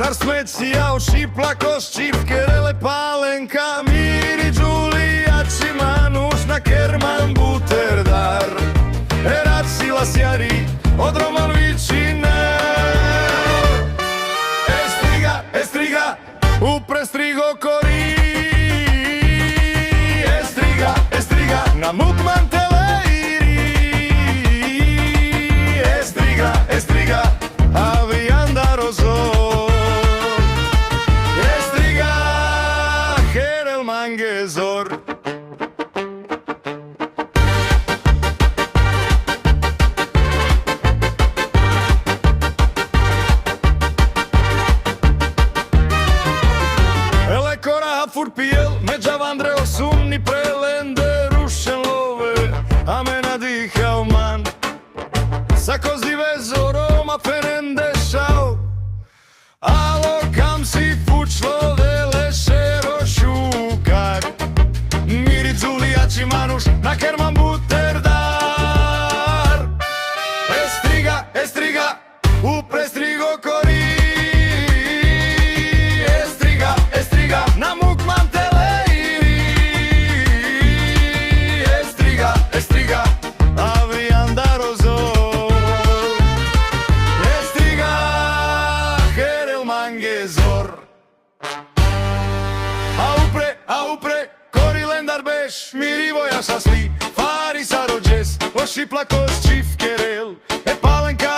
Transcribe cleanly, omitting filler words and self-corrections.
Dar smecija u šiplakos čivkerele palenka Miri Giulia Cimanus na kerman buterdar Eracila sjari od Roman vicine Estriga, u prestrigo kori Estriga, na mukman teleiri Estriga, avianda rozo Estriga, herel mangezor Furpiel, me Giavandre o sumni prelende rušen love, a me nadihao man. Sa così vezo Roma penende šao, alo kam si fučlo dele šero šukar. Miri Giulia Cimanus na kerman buterdar. Estriga, u prestrigo kori. Estriga, na mukman teleiri Estriga, avianda rozo Estriga, herel mangezor Aupre, korilendar beš Miri vojaš asli, fari sarođes Loši plakos čivkerel, e palenka